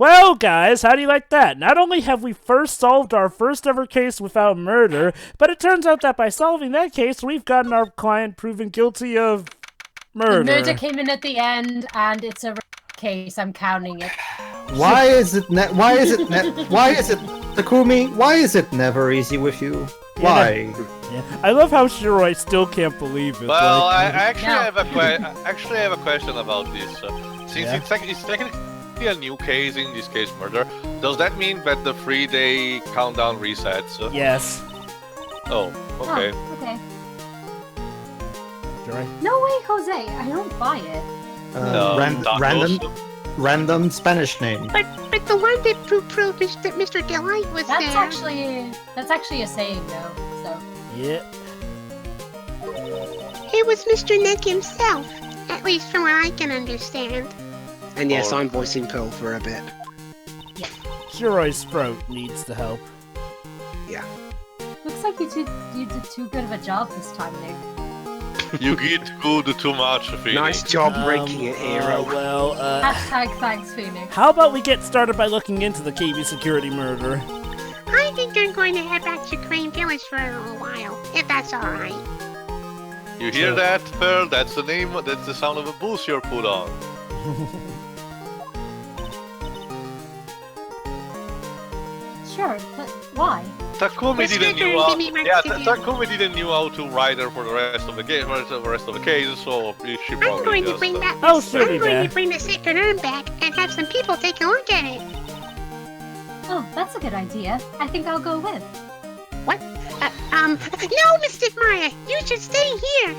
Well, guys, how do you like that? Not only have we first solved our first ever case without murder, but it turns out that by solving that case, we've gotten our client proven guilty of murder. The murder came in at the end, and it's a case. I'm counting it. Why is it Takumi? Why is it never easy with you? Why? Yeah. I love how Shiroi still can't believe it. Well, like, I actually have a question about this. Since it's technically a new case, in this case murder, does that mean that the 3-day countdown resets? Yes. Oh, okay. Oh, okay. Shiroi? No way, Jose. I don't buy it. Random Spanish name. But the one that proved is that Mr. Delight was That's there. that's actually a saying, though. So. Yeah. It was Mr. Nick himself, at least from what I can understand. And yes, I'm voicing Pearl for a bit. Shiroi's throat needs the help. Yeah. Looks like you did too good of a job this time, Nick. You get good too much, Phoenix. Nice job breaking it, Hero. Hashtag thanks, Phoenix. How about we get started by looking into the KB security murder? I think I'm going to head back to Crane Village for a little while, if that's alright. You hear that, Pearl? That's the name. That's the sound of a boost you're put on. Sure, but why? Takumi didn't knew how to write her for the rest of the game, so she probably I'm going to just, bring back Oh, this, sure, I'm going yeah. to bring the secret urn back and have some people take a look at it. Oh, that's a good idea. I think I'll go with. What? No, Mr. Maya, you should stay here.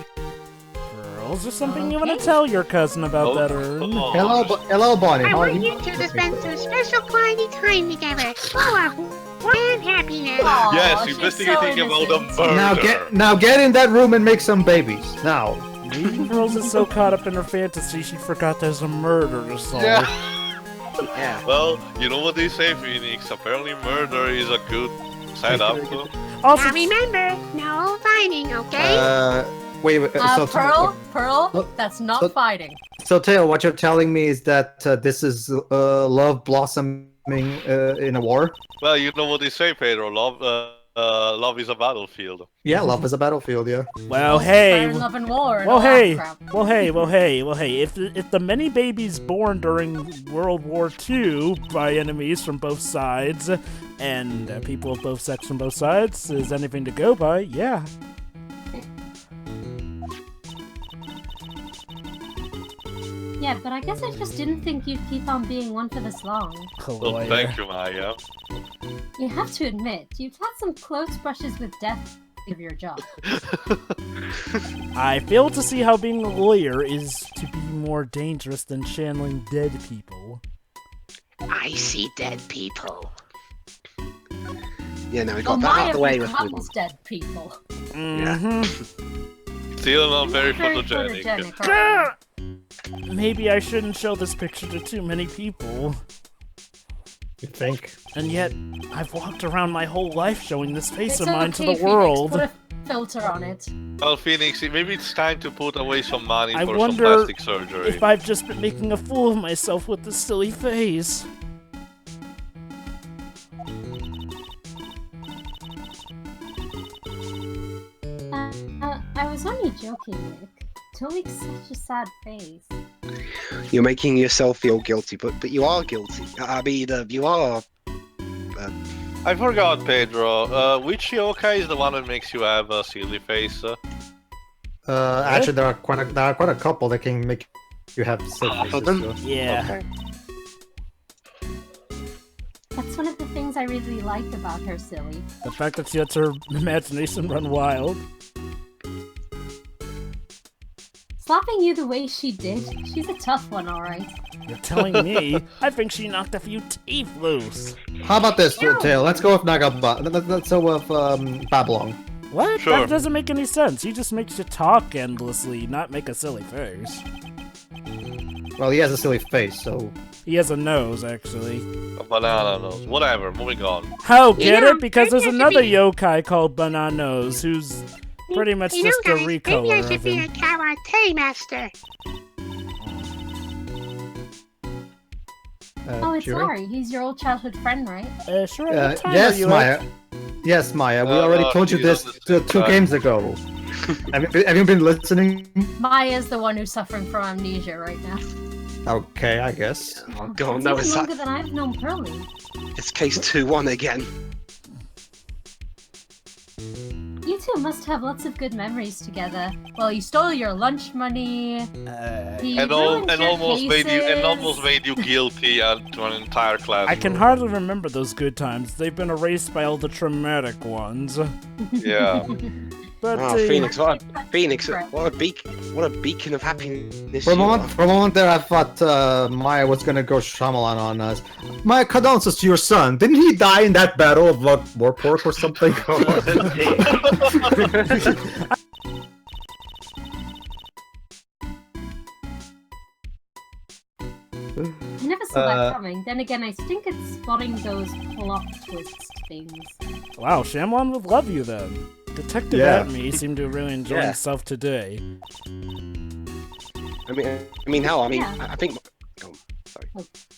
Girls, there's something you want to tell your cousin about that urn? Hello, Bonnie. I How are want you? you two to spend some special quality time together, full of warm happiness. Aw, yes, she's investigating so about the innocent. murder. Now get in that room and make some babies. Now. Maybe Girls is so caught up in her fantasy she forgot there's a murder to solve. Yeah. Well, you know what they say, Phoenix. Apparently, murder is a good setup. Also, Now remember, no fighting, okay? Wait. So Pearl, that's not fighting. So, Tail, what you're telling me is that this is love blossoming in a war? Well, you know what they say, Pedro. Love is a battlefield. Yeah, love is a battlefield. Yeah. well, Fire hey. and Love and War. and Well, all that hey. crap. Well, hey. If the many babies born during World War II by enemies from both sides and people of both sex from both sides is anything to go by, yeah. Yeah, but I guess I just didn't think you'd keep on being one for this long. Well, thank you, Maya. You have to admit, you've had some close brushes with death of your job. I fail to see how being a lawyer is to be more dangerous than channeling dead people. I see dead people. Yeah, no, we got that out of the way with we becomes want. dead people. Still not very Very photogenic. photogenic, right? Maybe I shouldn't show this picture to too many people. You think? And yet, I've walked around my whole life showing this face It's of mine okay, to the Phoenix, world. Put a filter on it. Well, Phoenix, maybe it's time to put away some money I for some wonder plastic surgery. if I've just been making a fool of myself with this silly face. I was only joking, Nick. Don't make such a sad face. You're making yourself feel guilty, but you are guilty. I mean, you are. I forgot, Pedro. Which yokai is the one that makes you have a silly face? Actually, there are quite a couple that can make you have Half of them? faces, so. Yeah. Okay. That's one of the things I really like about her, silly. The fact that she lets her imagination run wild. Slapping you the way she did, she's a tough one, alright. You're telling me? I think she knocked a few teeth loose. How about this, Tail? Let's go with Let's go with Babylon. What? Sure. That doesn't make any sense. He just makes you talk endlessly, not make a silly face. Well, he has a silly face, so. He has a nose, actually. A banana nose. Whatever, moving on. How, get Yeah, it? Because there's maybe I should another be- yokai called Bananos, who's pretty much You know, just a guys, maybe recolor I of should be a him. karate master. Oh, it's Jiri? Larry. He's your old childhood friend, right? Sure. What time are Yes, you Maya. at? Yes, Maya. We already told you this two games ago. Have you been listening? Maya's the one who's suffering from amnesia right now. Okay, I guess. Oh god, It's no, even it's longer than I've known Pearly. it's case 2-1 again. You two must have lots of good memories together. Well, you stole your lunch money. He And ruined your almost cases. made you guilty to an entire class. I can hardly remember those good times. They've been erased by all the traumatic ones. Yeah. But Oh, Phoenix, what a beacon of happiness. For a you are. moment there, I thought Maya was gonna go Shyamalan on us. My condolences to your son. Didn't he die in that battle of Warpork or something? I never saw that coming. Then again, I think it's spotting those plot twist things. wow, Shyamalan would love you then. Detective Yeah. Atme seemed to really enjoy Yeah. himself today. Yeah. I think. Oh, sorry.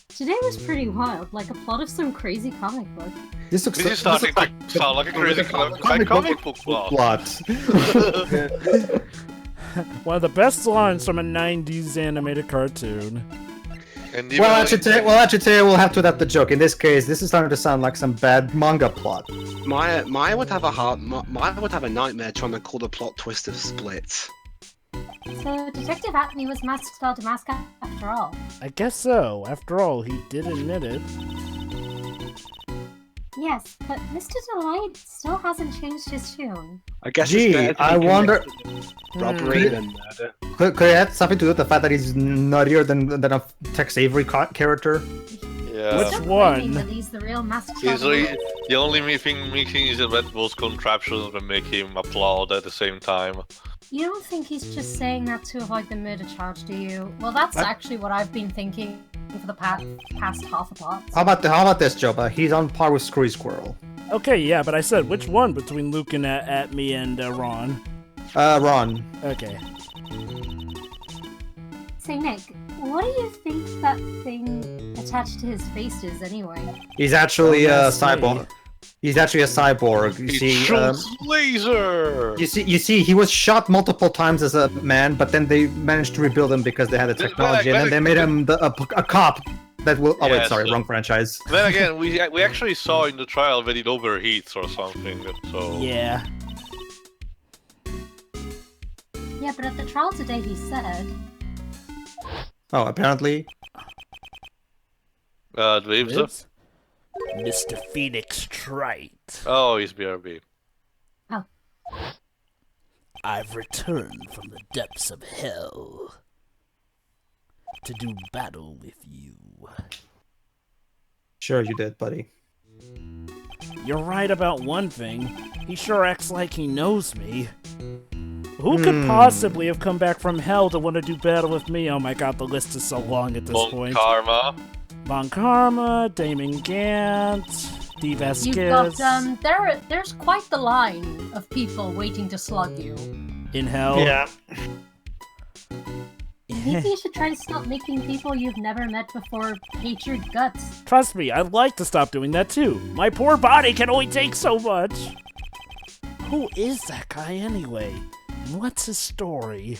Today was pretty wild, like a plot of some crazy comic book. This looks This is starting to sound like a crazy comic book plot. One of the best lines from a 90s animated cartoon. And Well, I should tell you, we'll have to adapt the joke. In this case, this is starting to sound like some bad manga plot. Maya would have a nightmare trying to call the plot twist of Split. So Detective Atme was masked spelled to mask after all. I guess so. After all, he did admit it. Yes, but Mr. Delight still hasn't changed his tune. I guess. Gee, it's better to I be wonder. robbery than murder. Could it have something to do with the fact that he's nuttier than a Tex Avery character? Yeah. Which Stop one? claiming that he's the real masked He's spelled really, the only thing missing is that those contraptions that make him applaud at the same time. You don't think he's just saying that to avoid the murder charge, do you? Well, that's actually what I've been thinking for the past half a pot. How about this, Jovah? He's on par with Screwy Squirrel. Okay, yeah, but I said which one between Luke and Atme and Ron? Ron. Okay. Say, Nick, what do you think that thing attached to his face is anyway? He's actually a that's me. cyborg. He's actually a cyborg. You He see, shoots laser! you see, he was shot multiple times as a man, but then they managed to rebuild him because they had the technology, and then they made him a cop that will. Oh wait, Yes. sorry, wrong franchise. Then again, we actually saw in the trial that it overheats or something, so... Yeah. Yeah, but at the trial today he said... Oh, apparently. Dweebs? Oops. Mr. Phoenix Wright. Oh, he's BRB. I've returned from the depths of hell to do battle with you. Sure, you did, buddy. You're right about one thing. He sure acts like he knows me. Who could possibly have come back from hell to want to do battle with me? Oh my god, the list is so long at this Bon point. Karma. Von Karma, Damon Gant, Steve You've Esquez. got, there's quite the line of people waiting to slug you. In hell. Yeah. Maybe you should try to stop making people you've never met before hate your guts. Trust me, I'd like to stop doing that too. My poor body can only take so much. Who is that guy anyway? And what's his story?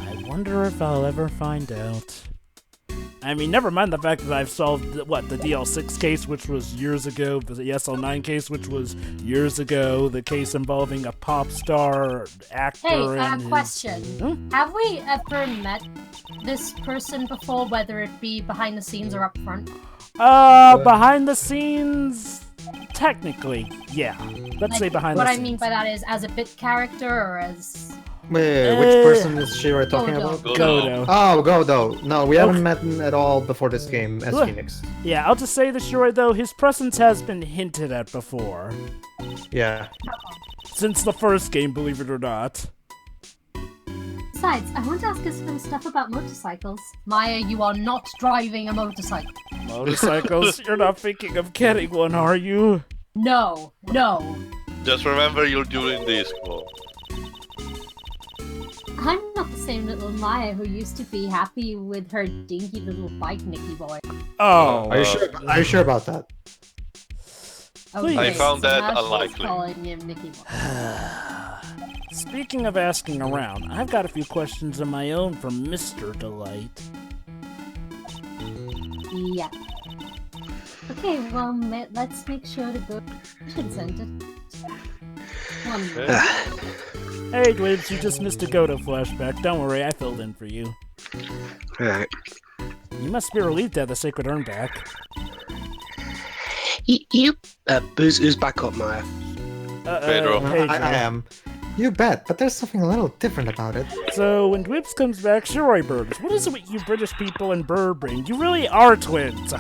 I wonder if I'll ever find out. I mean, never mind the fact that I've solved, the DL6 case, which was years ago, the SL9 case, which was years ago, the case involving a pop star actor Hey, and his... question. Have we ever met this person before, whether it be behind the scenes or up front? Behind the scenes, technically, yeah. Let's say behind the What scenes. I mean by that is as a bit character or as... Wait, which person is she talking Godo. about? Godo. Oh, Godo. No, we haven't met him at all before this game as Look. Phoenix. Yeah, I'll just say this, Shuri, though, his presence has been hinted at before. Yeah. Since the first game, believe it or not. Besides, I want to ask us some stuff about motorcycles. Maya, you are not driving a motorcycle. Motorcycles? You're not thinking of getting one, are you? No, no. Just remember you're doing this, Quo. I'm not the same little Maya who used to be happy with her dinky little bike, Nicky boy. Oh. Are you sure about that? Okay, I found so that now she's unlikely. calling him Nicky boy. Speaking of asking around, I've got a few questions of my own from Mr. Delight. Yeah. Okay, well, let's make sure to go consented. One minute. Hey, Dwebs, you just missed a Goto flashback. Don't worry, I filled in for you. Alright. You must be relieved to have the Sacred Urn back. Who's back up, Maya? Pedro. I am. You bet, but there's something a little different about it. So, when Dwebs comes back, Shiroi Birds, what is it with you British people and bird bring? You really are twins.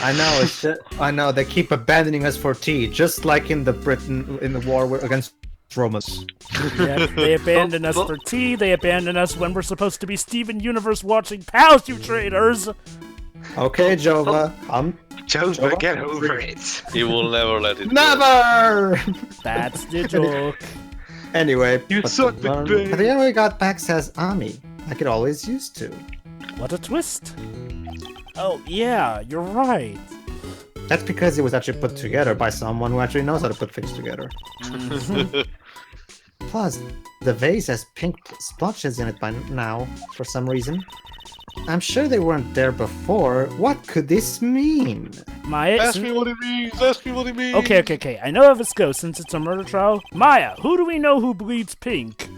I know, I know, they keep abandoning us for tea, just like in the war against Romans. Yeah, they abandon us for tea, they abandon us when we're supposed to be Steven Universe watching pals, you traitors! Okay, Jovah, come. Jovah, get over it. He will never let it go. Never! That's the joke. Anyway, You but suck, the big baby. the end we got back says Ami, like it always used to. What a twist. Oh, yeah, you're right. That's because it was actually put together by someone who actually knows how to put things together. Plus, the vase has pink splotches in it by now, for some reason. I'm sure they weren't there before. What could this mean? Maya, Ask me what it means. Ask me what it means. Okay. I know of its ghost since it's a murder trial. Maya, who do we know who bleeds pink?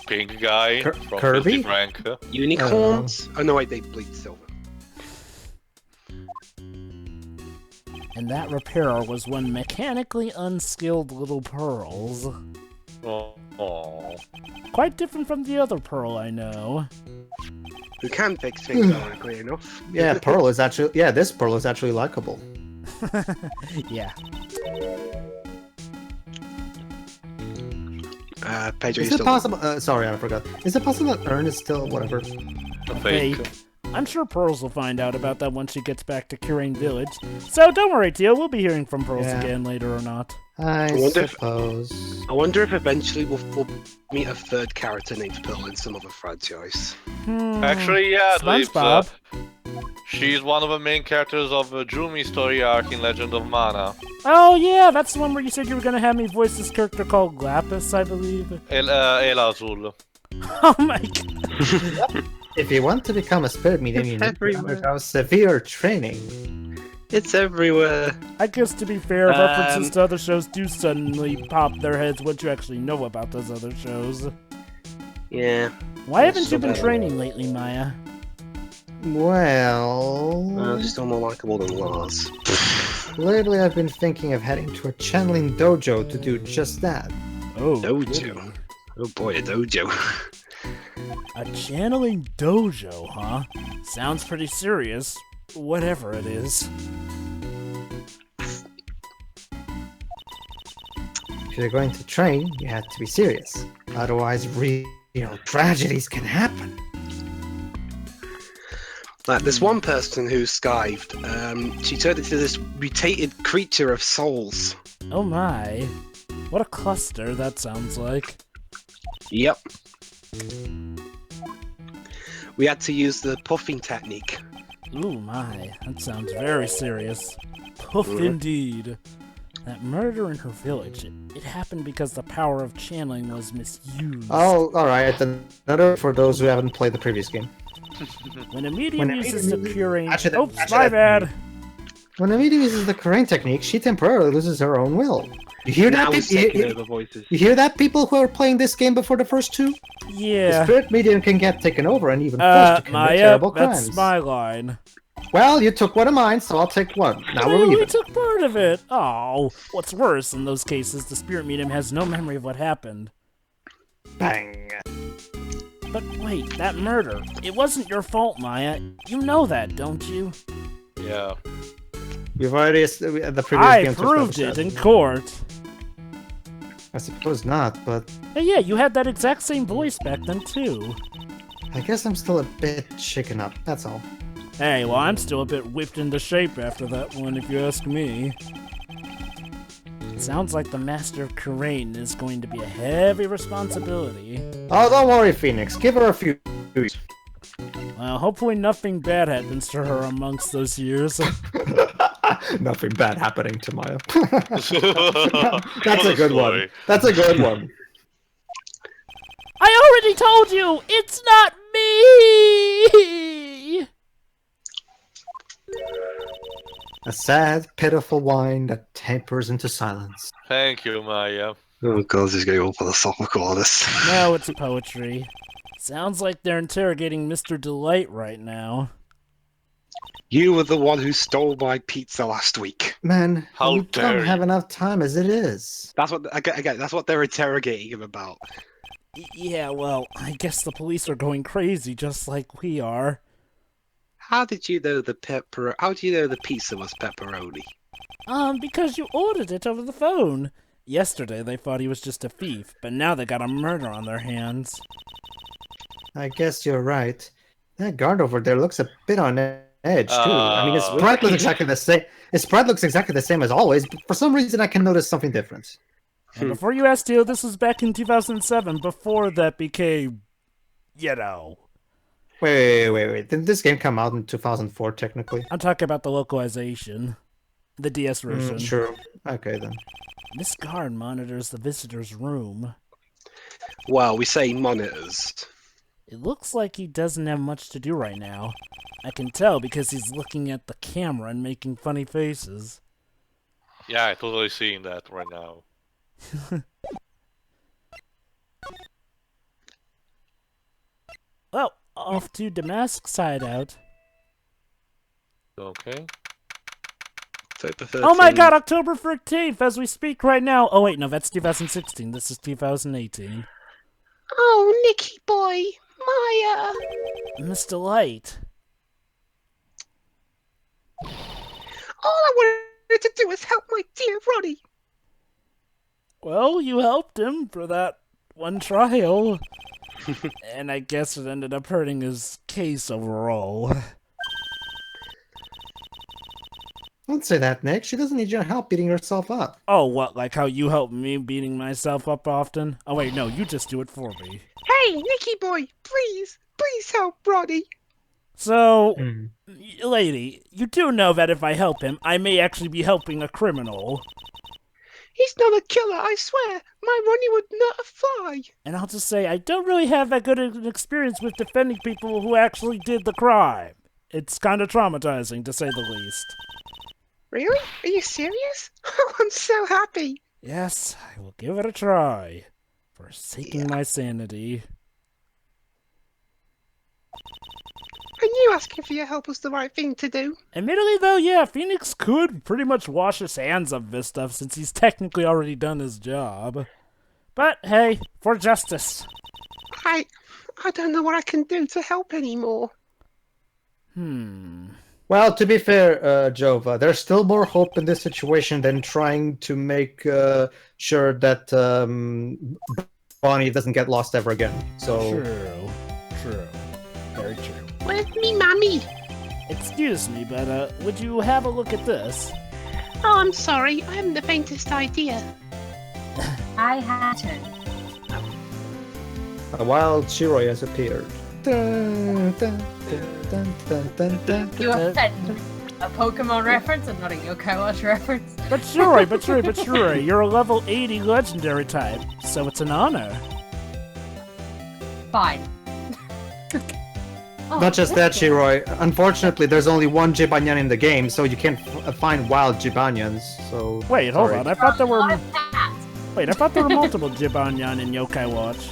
Pink guy from Kirby? 50 Frank. Unicorns? Oh no, wait, they bleed silver. And that repairer was one mechanically unskilled little Pearls. Oh. Quite different from the other Pearl I know. Who can fix things, ironically enough. Yeah, this Pearl is actually likable. Yeah. Pedro, Is you it still... possible? Sorry, I forgot. Is it possible that Ern is still whatever? Fake. I'm sure Pearls will find out about that once she gets back to Curane Village. So don't worry, Teal, we'll be hearing from Pearls Yeah. again later or not. I wonder if- suppose. I wonder if eventually we'll meet a third character named Pearl in some other franchise. Actually, yeah, SpongeBob. She's one of the main characters of the Jumi story arc in Legend of Mana. Oh yeah, that's the one where you said you were gonna have me voice this character called Lapis, I believe. El Azul. Oh my god. If you want to become a spirit medium, you need to everywhere. undergo severe training. It's everywhere. I guess to be fair, references to other shows do suddenly pop their heads once you actually know about those other shows. Yeah. Why haven't So you been bad. training lately, Maya? Well, Still more likable than Lars. lately I've been thinking of heading to a channeling dojo to do just that. Oh, Dojo. goody. Oh boy, a dojo. A channeling dojo, huh? Sounds pretty serious. Whatever it is. If you're going to train, you have to be serious. Otherwise, real tragedies can happen. Like, there's one person who skived. She turned into this mutated creature of souls. Oh my. What a cluster that sounds like. Yep. We had to use the puffing technique. Ooh my, that sounds very serious. Poof indeed. That murder in her village, it happened because the power of channeling was misused. Oh, alright. Another for those who haven't played the previous game. When a medium uses the curing... Actually, Oops, actually, my bad! When a medium uses the Karain technique, she temporarily loses her own will. You hear Now that? he's taking over voices. You hear that, people who are playing this game before the first two? The Yeah. spirit medium can get taken over and even forced to commit Maya, terrible that's crimes. my line. Well, you took one of mine, so I'll take one. Now Well, we're we even. took part of it. Oh, what's worse, in those cases, the spirit medium has no memory of what happened. Bang. But wait, that murder, it wasn't your fault, Maya. You know that, don't you? Yeah. We've already the previous I game proved it in court. I suppose not, but Hey, yeah, you had that exact same voice back then, too. I guess I'm still a bit shaken up. That's all. Hey, well, I'm still a bit whipped into shape after that one, if you ask me. Sounds like the Master of Karain is going to be a heavy responsibility. Oh, don't worry, Phoenix. Give her a few weeks. Well, hopefully nothing bad happens to her amongst those years. Nothing bad happening to Maya. That's a good one. That's a good one. I already told you, it's not me! A sad, pitiful whine that tapers into silence. Thank you, Maya. Oh god, this is getting all philosophical, all this. No, it's poetry. Sounds like they're interrogating Mr. Delight right now. You were the one who stole my pizza last week. Man, How we dare don't you. have enough time as it is. That's what again. That's what they're interrogating him about. Yeah, well, I guess the police are going crazy just like we are. How did you know the How do you know the pizza was pepperoni? Because you ordered it over the phone. Yesterday they thought he was just a thief, but now they got a murder on their hands. I guess you're right. That guard over there looks a bit on edge, too. I mean, his sprite looks exactly the same. His sprite looks exactly the same as always, but for some reason I can notice something different. And before you ask, Teal, this was back in 2007, before that became, you know. Wait. Didn't this game come out in 2004, technically? I'm talking about the localization. The DS version. Sure. Okay, then. This guard monitors the visitor's room. Well, we say monitors. It looks like he doesn't have much to do right now. I can tell because he's looking at the camera and making funny faces. Yeah, I totally seeing that right now. Well, off to Damask's hideout. Okay. Oh my god, October 13th as we speak right now. Oh wait, no, that's 2016. This is 2018. Oh, Nicky boy, Maya. Mr. Light. All I wanted to do was help my dear Roddy. Well, you helped him for that one trial. And I guess it ended up hurting his case overall. Don't say that, Nick. She doesn't need your help beating herself up. Oh, what, like how you help me beating myself up often? Oh wait, no, you just do it for me. Hey, Nicky boy, please help Roddy. So, lady, you do know that if I help him, I may actually be helping a criminal. He's not a killer, I swear. My Ronnie would not fly. And I'll just say, I don't really have that good an experience with defending people who actually did the crime. It's kind of traumatizing, to say the least. Really? Are you serious? Oh, I'm so happy. Yes, I will give it a try. Forsaking my sanity. I knew asking for your help was the right thing to do. Admittedly, though, yeah, Phoenix could pretty much wash his hands of this stuff since he's technically already done his job. But, hey, for justice. I don't know what I can do to help anymore. Well, to be fair, Jovah, there's still more hope in this situation than trying to make sure that Bonnie doesn't get lost ever again. So True. Very true. Where's me mommy? Excuse me, but would you have a look at this? Oh, I'm sorry. I haven't the faintest idea. I had to. a wild Shiroi has appeared. Dun, dun, dun, dun, dun, dun, You dun. offend a Pokemon reference and not a Yokai Watch reference. But sure, you're a level 80 legendary type, so it's an honor. Fine. Oh, Not just that, Shiroi. Unfortunately, there's only one Jibanyan in the game, so you can't find wild Jibanyans. So Wait, hold on. I thought there were Cats. multiple Jibanyan in Yokai Watch.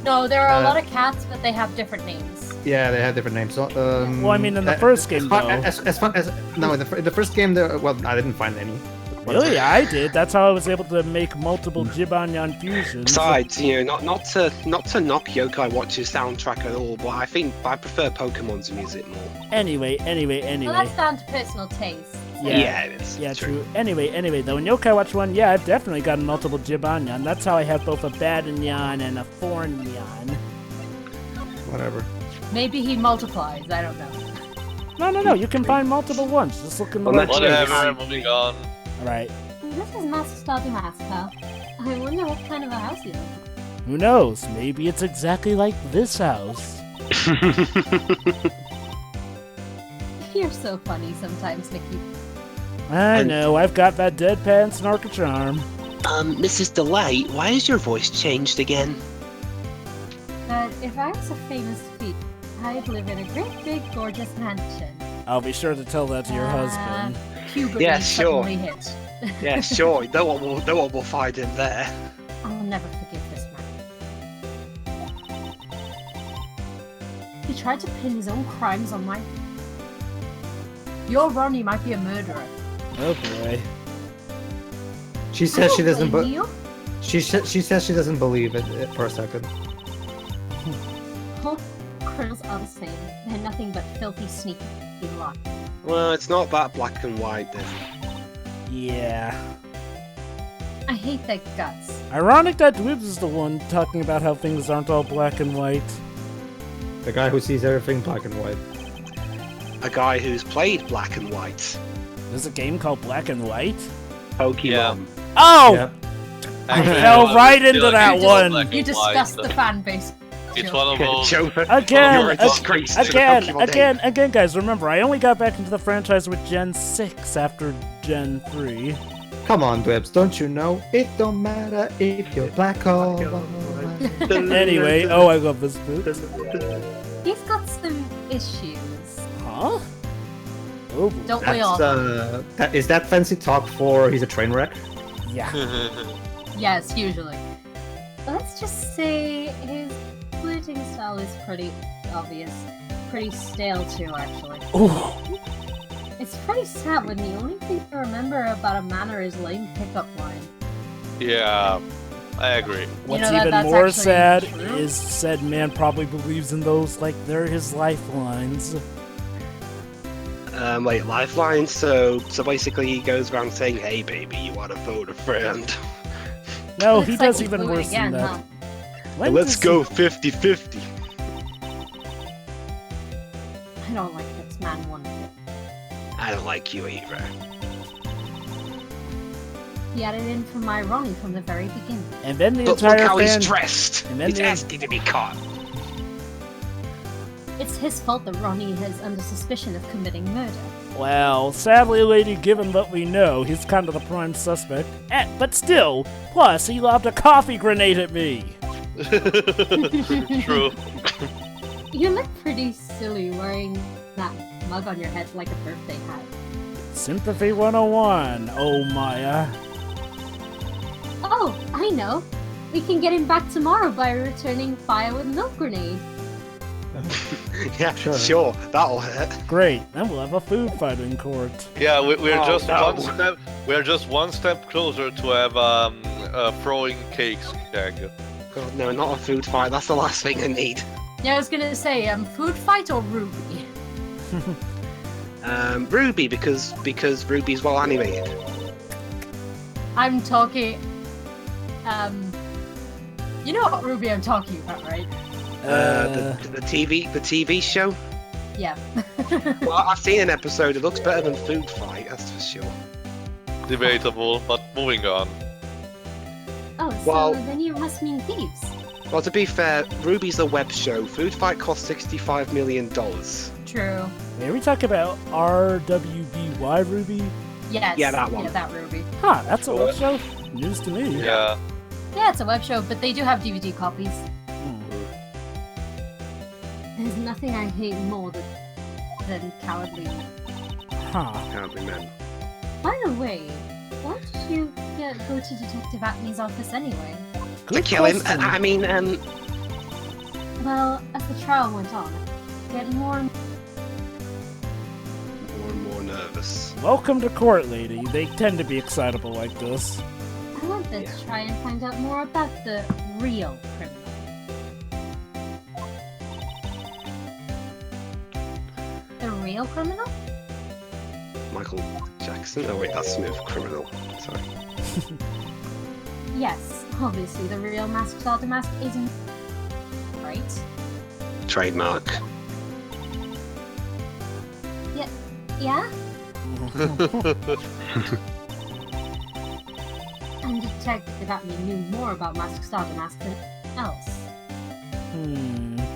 No, there are a lot of cats, but they have different names. Yeah, they have different names. So, Well, I mean, in the first game, though. in the first game, well, I didn't find any. Really, I did. That's how I was able to make multiple Jibanyan fusions. Besides, you know, not to knock Yokai Watch's soundtrack at all, but I think I prefer Pokemon's music more. Anyway. Well, that's down to personal taste. Yeah, it is. Yeah, It's true. Anyway, though, in Yokai Watch 1, yeah, I've definitely gotten multiple Jibanyan. That's how I have both a Badinyan and a Thornyan. Whatever. Maybe he multiplies, I don't know. No, you can find multiple ones. Just look in the Well, right that's- place. Whatever, moving on. Alright. This is Mask Star to Mask, pal. I wonder what kind of a house you live in. Who knows? Maybe it's exactly like this house. You're so funny sometimes, Mickey. I know, I've got that deadpan snark charm. Mrs. Delight, why has your voice changed again? But if I was a famous thief, I'd live in a great big gorgeous mansion. I'll be sure to tell that to your husband. Puberty Yeah, sure. suddenly hit. Yeah, sure. No one will find him there. I'll never forgive this man. He tried to pin his own crimes on my... Your Ronnie might be a murderer. Oh boy. She says she doesn't. blame you. She says she doesn't believe it for a second. All criminals are the same. They're nothing but filthy, sneaky lies. Well, it's not that black and white then. Yeah. I hate their guts. Ironic that Dwibs is the one talking about how things aren't all black and white. The guy who sees everything black and white. A guy who's played black and white. There's a game called Black and White? Pokemon. Yeah. Oh! Yeah. I Actually, fell right it's into still that like one. black You and disgust white. the fan base. It's one of those. Jovah, Again, you're a disgrace to the Pokemon again, guys, remember, I only got back into the franchise with Gen 6 after Gen 3. Come on, Dwebs, don't you know? It don't matter if you're black or white. Anyway, oh, I love this boot. He's got some issues. Huh? Oh, Don't we all? Is that fancy talk for he's a train wreck? yeah. Yes, usually. Let's just say his flirting style is pretty obvious. Pretty stale too, actually. Ooh. It's pretty sad when the only thing I remember about a man are his lame pickup line. Yeah, I agree. What's that- even that's more actually sad true. is said man probably believes in those like they're his lifelines. Wait, lifeline? So basically he goes around saying, hey baby, you want to phone a friend? No, Looks he like does he even blew it worse again, than that. huh? When Let's does go 50-50. I don't like this man one bit. I don't like you either. He had it in for my Ronnie from the very beginning. And then the But look entire how fan... he's dressed. and then He's the- asking to be caught. It's his fault that Ronnie is under suspicion of committing murder. Well, sadly, lady, given what we know, he's kind of the prime suspect. But still, plus he lobbed a coffee grenade at me. True. You look pretty silly wearing that mug on your head like a birthday hat. Sympathy 101. Oh, Maya. Oh, I know. We can get him back tomorrow by returning fire with milk grenade. Yeah, Sure. sure. That'll hurt. Great. Then we'll have a food fight in court. Yeah, we're Oh, just no. one step. We're just one step closer to have throwing cakes gag. God, no, not a food fight. That's the last thing I need. Yeah, I was gonna say, food fight or Ruby? Ruby, because Ruby's well animated. I'm talking, you know what Ruby I'm talking about, right? The TV show. Yeah. Well, I've seen an episode. It looks better than Food Fight, that's for sure. Debatable, but moving on. Oh, so Well- then you must mean thieves. Well, to be fair, Ruby's a web show. Food Fight cost $65 million. True. Are we talking about RWBY Ruby? Yes. Yeah, that one. Yeah, that Ruby. Huh, that's a web show? News to me. Yeah. Yeah, it's a web show, but they do have DVD copies. Hmm. There's nothing I hate more than cowardly men. Huh. Can't remember. By the way, why did you go to Detective Acme's office anyway? Good To kill him? question. I mean, Well, as the trial went on, get more and more nervous. Welcome to court, lady. They tend to be excitable like this. I want to try and find out more about the real criminal. The real criminal? Michael Jackson? Oh wait, that's Smooth Criminal. Sorry. Yes, obviously the real Masked Star Mask isn't right. Trademark. Yeah? detective at me knew more about Mask Star than anything else.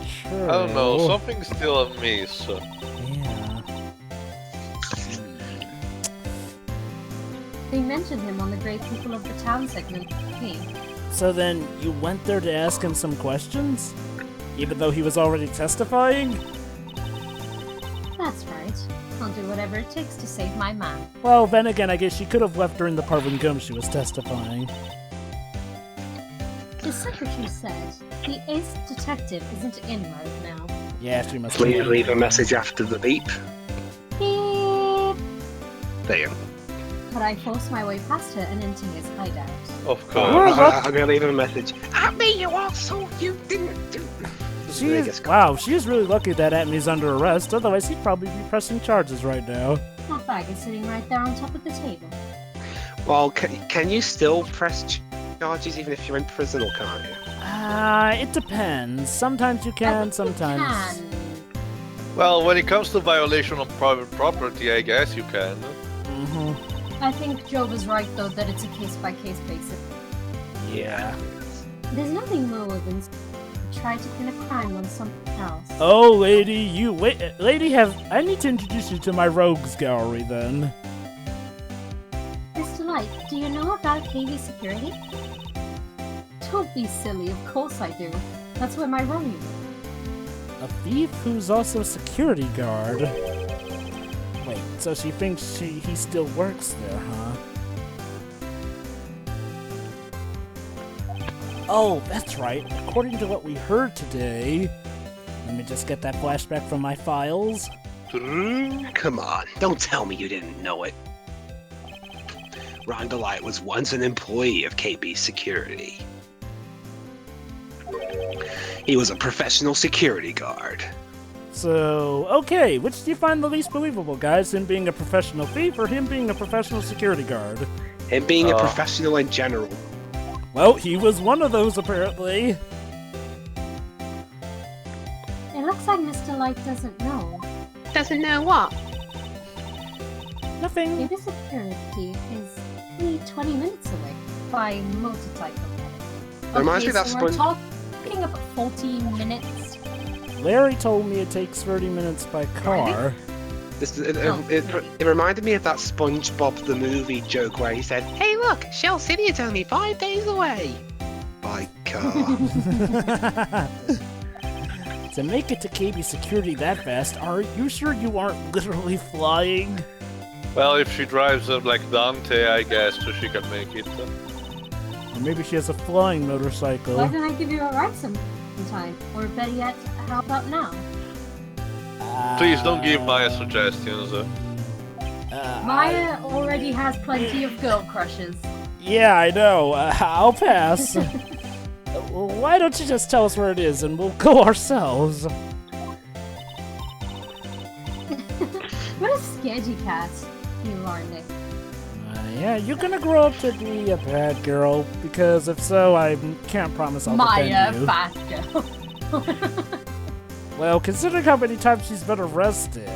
Sure. I don't know, something's still amiss. Yeah. They mentioned him on the Great People of the Town segment. Hey, So then you went there to ask him some questions? Even though he was already testifying? that's right. I'll do whatever it takes to save my man. Well, then again, I guess she could have left during the part when she was testifying. The secretary said the ace detective isn't in right now. Yeah, she must Please have. leave a message after the beep. Beep. There you go. But I forced my way past her and into his hideout. Of course. I'm gonna leave him a message. At me, you asshole! You didn't do. Wow, she is really lucky that Atmy's under arrest, otherwise he'd probably be pressing charges right now. That bag is sitting right there on top of the table. Well, can you still press charges even if you're in prison, or can't you? It depends. Sometimes you I can, think you sometimes. can. Well, when it comes to violation of private property, I guess you can. I think Jovah's right, though, that it's a case-by-case basis. Yeah. There's nothing lower than try to pin a crime on something else. Oh, lady, I need to introduce you to my rogues gallery, then. Mr. Light, do you know about KV security? Don't be silly, of course I do. That's where my Ronnie is. A thief who's also a security guard. Wait, so she thinks he still works there, huh? Oh, that's right. According to what we heard today... Let me just get that flashback from my files. Come on, don't tell me you didn't know it. Rhonda Light was once an employee of KB Security. He was a professional security guard. So, okay, which do you find the least believable, guys? Him being a professional thief or him being a professional security guard? Him being a professional in general. Well, he was one of those, apparently. It looks like Mr. Light doesn't know. Doesn't know what? Nothing. Maybe security is only 20 minutes away by motorcycle. Reminds me Okay, of that so we're Spon- talking about 14 minutes. Larry told me it takes 30 minutes by car. It reminded me of that SpongeBob the movie joke where he said, "Hey, look, Shell City is only 5 days away." By car. To make it to KB Security that fast, are you sure you aren't literally flying? Well, if she drives like Dante, I guess, so she can make it. Or maybe she has a flying motorcycle. Why don't I give you a ride sometime? Or better yet, how about now? Please don't give Maya suggestions. Maya already has plenty of girl crushes. Yeah, I know. I'll pass. Why don't you just tell us where it is and we'll go ourselves? What a scaredy cat you are, Nick. Yeah, you're gonna grow up to be a bad girl, because if so, I can't promise I'll Maya, defend you. bad girl. Well, considering how many times she's been arrested.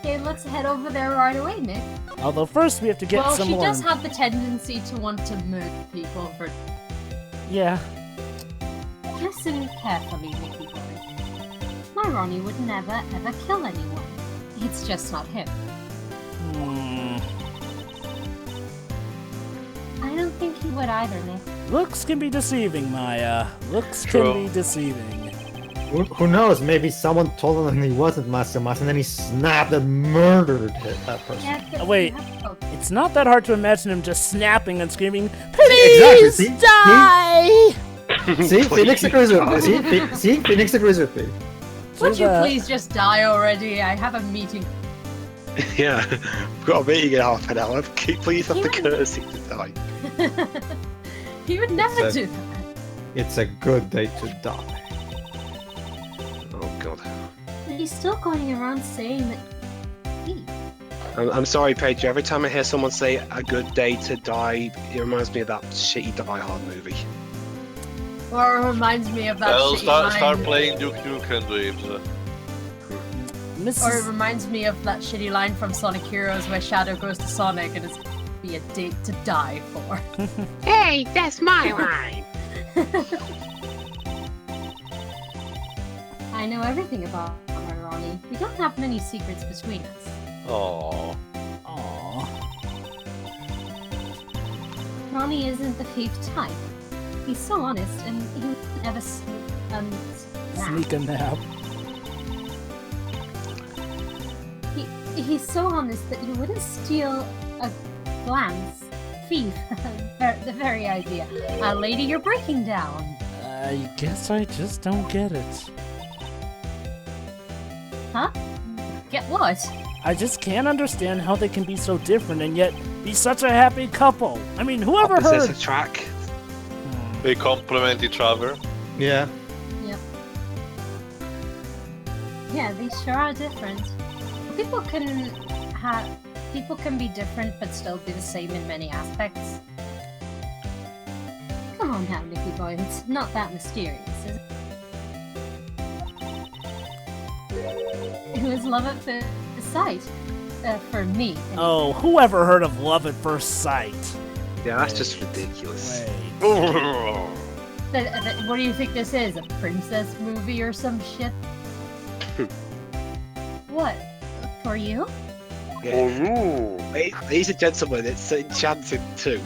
Okay, let's head over there right away, Nick. Although first we have to get Well, some she more. does have the tendency to want to murder people for... Yeah. Listen carefully, Nicky boy. My Ronnie would never, ever kill anyone. It's just not him. I don't think he would either, Nick. Looks can be deceiving, Maya. Looks True. can be deceiving. Who knows? Maybe someone told him he wasn't Master Mas, and then he snapped and murdered that person. Yeah, but Wait. we have hope. It's not that hard to imagine him just snapping and screaming, "Please Exactly, see? die!" See, Phoenix agrees with me. See, Phoenix agrees with me. Would you that. please just die already? I have a meeting. Yeah, we've got a meeting in half an hour. Please have the courtesy to die. He would never It's a- do that. It's a good day to die. Oh god. He's still going around saying that he... I'm sorry, Paige. Every time I hear someone say "a good day to die," it reminds me of that shitty Die Hard movie. Or it reminds me of that Well, shitty start line. playing Duke Nukem Dreams. Or it Mrs. reminds me of that shitty line from Sonic Heroes where Shadow goes to Sonic and it's be a date to die for. Hey, that's my line. I know everything about her, Ronnie. We don't have many secrets between us. Oh. Aww. Ronnie isn't the thief type. He's so honest, and he would never snap. Sneak a nap. He's so honest that he wouldn't steal a glance. Thief. The very idea. Lady, you're breaking down. I guess I just don't get it. Huh? Get what? I just can't understand how they can be so different and yet be such a happy couple. I mean, whoever Opposites heard... attract. They complement each other. Yeah. Yep. Yeah, they sure are different. People can be different but still be the same in many aspects. Come on now, Nicky boy, it's not that mysterious, is it? It was love at first sight. For me. Anyway. Oh, whoever heard of love at first sight? Yeah, that's just ridiculous. Wait. What do you think this is? A princess movie or some shit? What? For you? Yeah. He's a gentleman, it's enchanted too.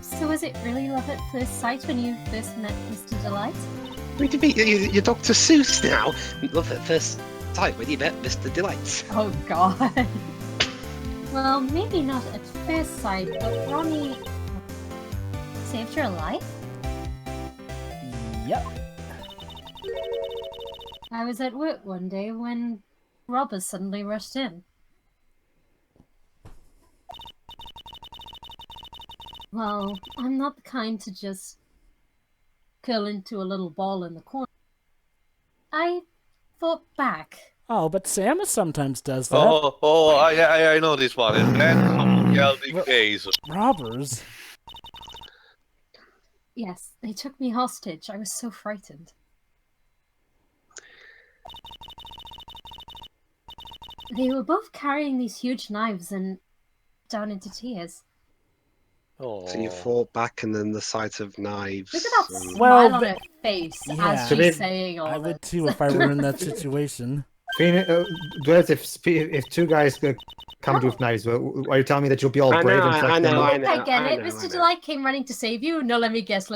So was it really love at first sight when you first met Mr. Delight? What do you mean? You're Dr. Seuss now. Love at first sight when you met Mr. Delight. Oh god. Well, maybe not at first sight, but Ronnie saved your life? Yep. I was at work one day when robbers suddenly rushed in. Well, I'm not the kind to just curl into a little ball in the corner. I fought back. Oh, but Samus sometimes does that. I know this one. And then someone yelled in case. Robbers? Yes, they took me hostage. I was so frightened. They were both carrying these huge knives and down into tears. Oh. So you fought back and then the sight of knives. Look at that smile Well, on her face yeah. as To be- she's saying all I this. would too if I were in that situation. Dwells, if two guys come with knives, are you telling me that you'll be all brave and fight them up? I get it. Mr. Delight came running to save you. No, let me guess.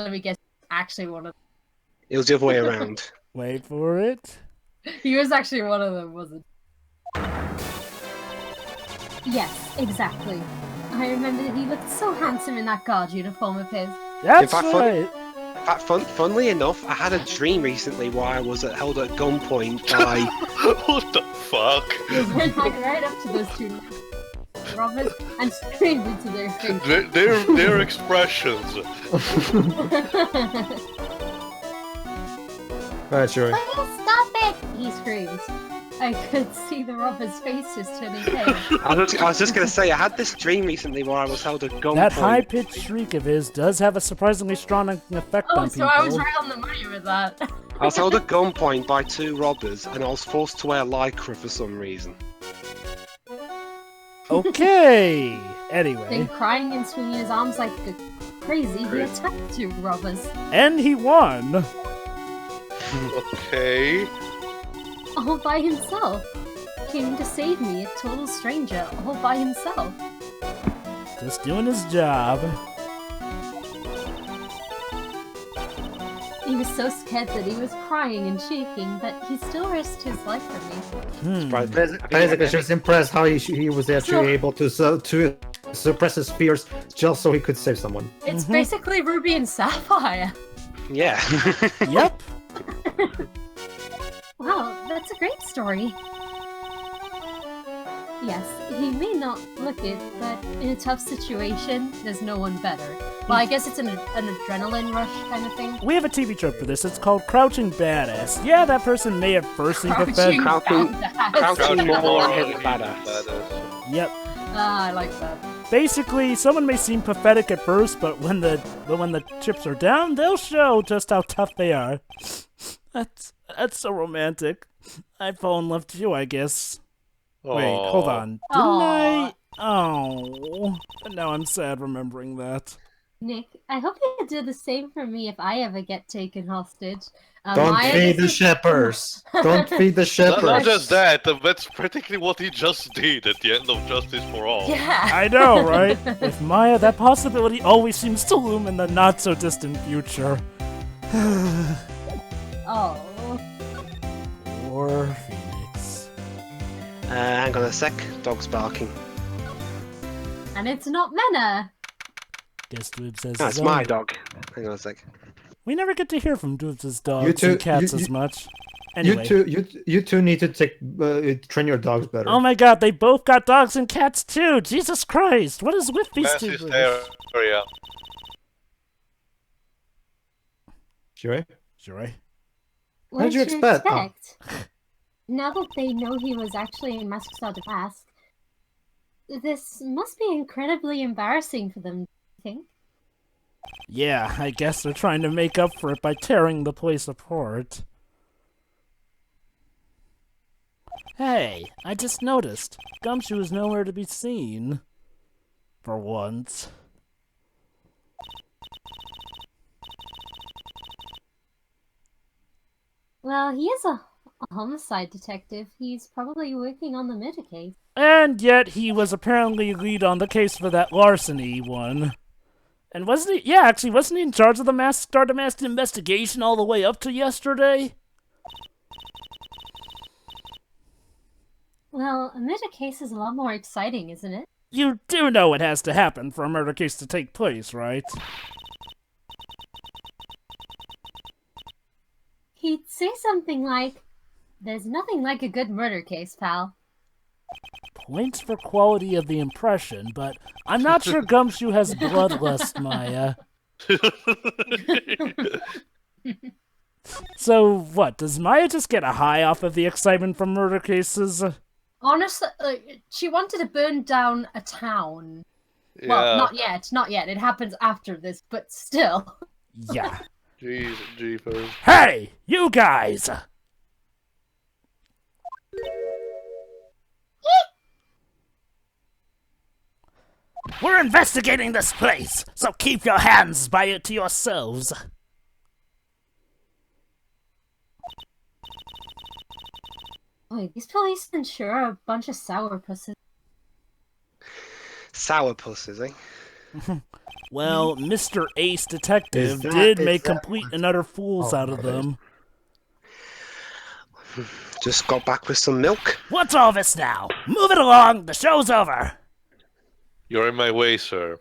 Actually, one of It was the other way around. Wait for it. he was actually one of them, wasn't he? Yes, exactly. I remember that he looked so handsome in that guard uniform of his. That's fact, right. Funnily enough, I had a dream recently where I was held at gunpoint by... What the fuck? He went right up to those two robbers and screamed into their face. Their expressions. Alright, sure. Oh, stop it! He screams. I could see the robber's faces turning pale. I was just going to say, I had this dream recently where I was held at gunpoint. That high-pitched shriek of his does have a surprisingly strong effect Oh, on so people. I was right on the money with that. I was held at gunpoint by two robbers and I was forced to wear lycra for some reason. Okay. Anyway. Then crying and swinging his arms like crazy, he attacked two robbers. And he won. Okay. All by himself. Came to save me, a total stranger, all by himself. Just doing his job. He was so scared that he was crying and shaking, but he still risked his life for me. Basically, she was impressed how he was actually able to suppress his fears just so he could save someone. It's basically Ruby and Sapphire. Yeah. Yep. Wow, that's a great story. Yes, he may not look it, but in a tough situation, there's no one better. Well, I guess it's an adrenaline rush kind of thing. We have a TV trope for this. It's called Crouching Badass. Yeah, that person may have first seen pathetic. Crouching more Badass. hit badass. Yep. Ah, I like that. Basically, someone may seem pathetic at first, but when the chips are down, they'll show just how tough they are. That's so romantic. I'd fall in love too, I guess. Wait, hold Aw. on. Didn't I? Oh, now I'm sad remembering that. Nick, I hope you do the same for me if I ever get taken hostage. Don't Maya, feed the this is- shepherds. Don't feed the Not shepherds. just that, that's practically what he just did at the end of Justice for All. Yeah. I know, right? With Maya, that possibility always seems to loom in the not-so-distant future. Oh. Poor Phoenix. Hang on a sec. Dog's barking. And it's not Mena. Guess Dwib says No, his it's my own. dog. Hang on a sec. We never get to hear from Dwib's dogs You two- and cats you- as much. Anyway. You two need to train your dogs better. Oh my god, they both got dogs and cats too! Jesus Christ! What is with these two? Mass British? hysteria. Sure. Sure. What did you expect? Oh. Now that they know he was actually in Masks to Mask, this must be incredibly embarrassing for them, I think. Yeah, I guess they're trying to make up for it by tearing the place apart. Hey, I just noticed. Gumshoe is nowhere to be seen. For once. Well, he is a homicide detective. He's probably working on the murder case. And yet he was apparently lead on the case for that larceny one. And wasn't he? Yeah, actually, wasn't he in charge of the Stardust investigation all the way up to yesterday? Well, a murder case is a lot more exciting, isn't it? You do know it has to happen for a murder case to take place, right? He'd say something like, "There's nothing like a good murder case, pal." Points for quality of the impression, but I'm not sure Gumshoe has bloodlust, Maya. So, what, does Maya just get a high off of the excitement from murder cases? Honestly, she wanted to burn down a town. Yeah. Well, not yet. It happens after this, but still. Yeah. Jeez, jeepers. Hey, you guys! We're investigating this place, so keep your hands by it to yourselves. Boy, these policemen sure are a bunch of sourpusses. Sourpuss, eh? Well, Mr. Ace Detective Is that- did is make that complete what- and utter fools Oh, out of okay. them. Just got back with some milk. What's all this now? Move it along, the show's over! You're in my way, sir.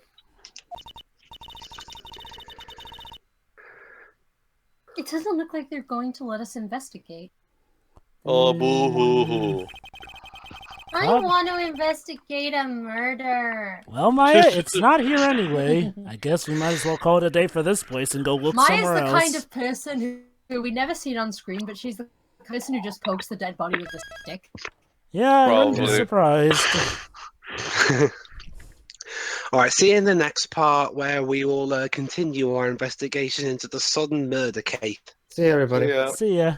It doesn't look like they're going to let us investigate. Oh, boo-hoo-hoo. I Huh? want to investigate a murder. Well, Maya, it's not here anyway. I guess we might as well call it a day for this place and go look Maya's somewhere the else. kind of person who we never see it on screen, but she's the person who just pokes the dead body with a stick. Yeah, I wouldn't be Probably. surprised. Alright, see you in the next part where we will continue our investigation into the sudden murder case. See you, everybody. Yeah. See ya.